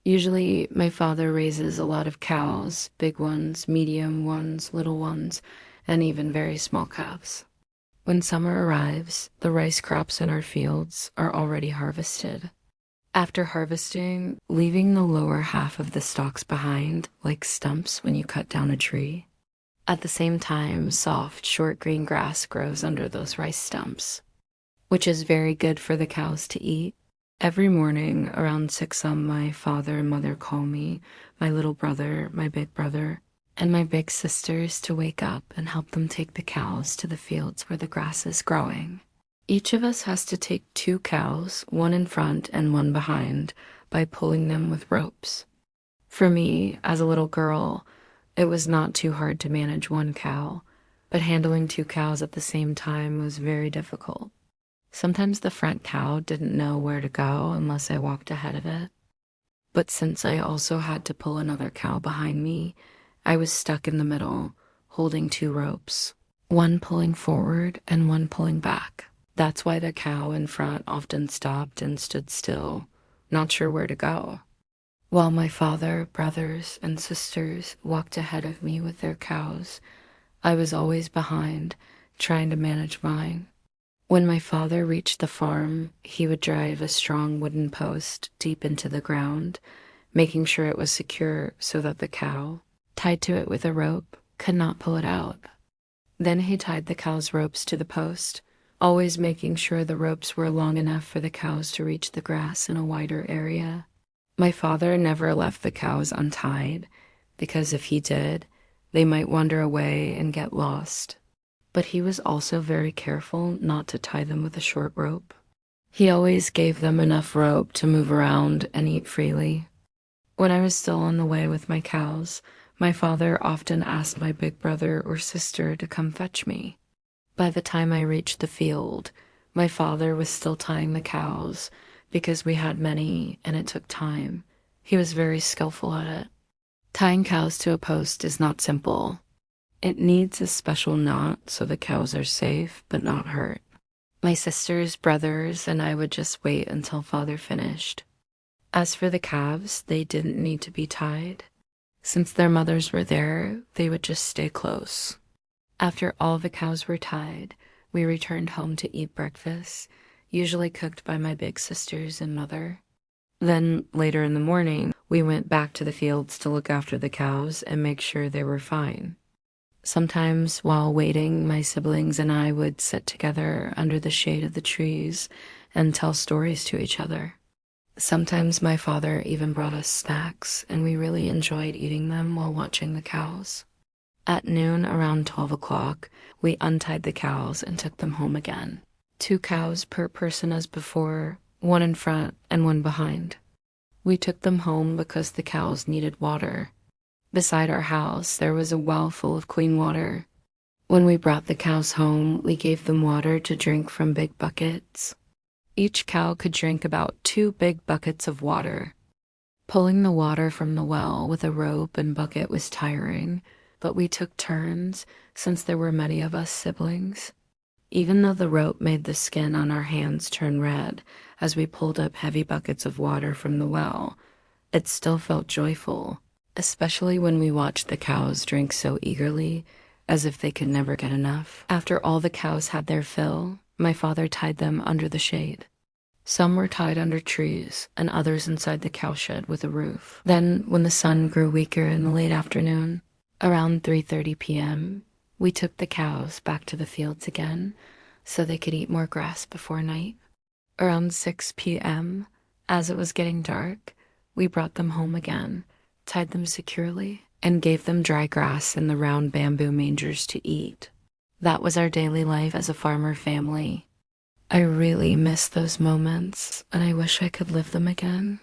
Usually, my father raises a lot of cows, big ones, medium ones, little ones, and even very small calves. When summer arrives, the rice crops in our fields are already harvested. After harvesting, leaving the lower half of the stalks behind, like stumps when you cut down a tree. At the same time, soft, short green grass grows under those rice stumps, which is very good for the cows to eat. Every morning around 6 my father and mother call me, my little brother, my big brother, and my big sisters to wake up and help them take the cows to the fields where the grass is growing. Each of us has to take two cows, one in front and one behind, by pulling them with ropes. For me, as a little girl, it was not too hard to manage one cow, but handling two cows at the same time was very difficult. Sometimes the front cow didn't know where to go unless I walked ahead of it. But since I also had to pull another cow behind me, I was stuck in the middle, holding two ropes, one pulling forward and one pulling back. That's why the cow in front often stopped and stood still, not sure where to go, while my father, brothers, and sisters walked ahead of me with their cows. I was always behind, trying to manage mine. When my father reached the farm, he would drive a strong wooden post deep into the ground, making sure it was secure so that the cow, tied to it with a rope, could not pull it out. Then he tied the cow's ropes to the post, always making sure the ropes were long enough for the cows to reach the grass in a wider area. My father never left the cows untied, because if he did, they might wander away and get lost. But he was also very careful not to tie them with a short rope. He always gave them enough rope to move around and eat freely. When I was still on the way with my cows, my father often asked my big brother or sister to come fetch me. By the time I reached the field, my father was still tying the cows because we had many and it took time. He was very skillful at it. Tying cows to a post is not simple. It needs a special knot so the cows are safe but not hurt. My sisters, brothers, and I would just wait until father finished. As for the calves, they didn't need to be tied. Since their mothers were there, they would just stay close. After all the cows were tied, we returned home to eat breakfast, usually cooked by my big sisters and mother. Then, later in the morning, we went back to the fields to look after the cows and make sure they were fine. Sometimes, while waiting, my siblings and I would sit together under the shade of the trees and tell stories to each other. Sometimes my father even brought us snacks, and we really enjoyed eating them while watching the cows. At noon, around 12 o'clock, we untied the cows and took them home again. 2 cows per person as before, one in front and one behind. We took them home because the cows needed water. Beside our house, there was a well full of clean water. When we brought the cows home, we gave them water to drink from big buckets. Each cow could drink about 2 big buckets of water. Pulling the water from the well with a rope and bucket was tiring, but we took turns since there were many of us siblings. Even though the rope made the skin on our hands turn red as we pulled up heavy buckets of water from the well, it still felt joyful, especially when we watched the cows drink so eagerly, as if they could never get enough. After all the cows had their fill, my father tied them under the shade. Some were tied under trees, and others inside the cowshed with a roof. Then, when the sun grew weaker in the late afternoon, around 3:30 p.m., we took the cows back to the fields again so they could eat more grass before night. Around 6 p.m., as it was getting dark, we brought them home again, tied them securely, and gave them dry grass in the round bamboo mangers to eat. That was our daily life as a farmer family. I really miss those moments, and I wish I could live them again.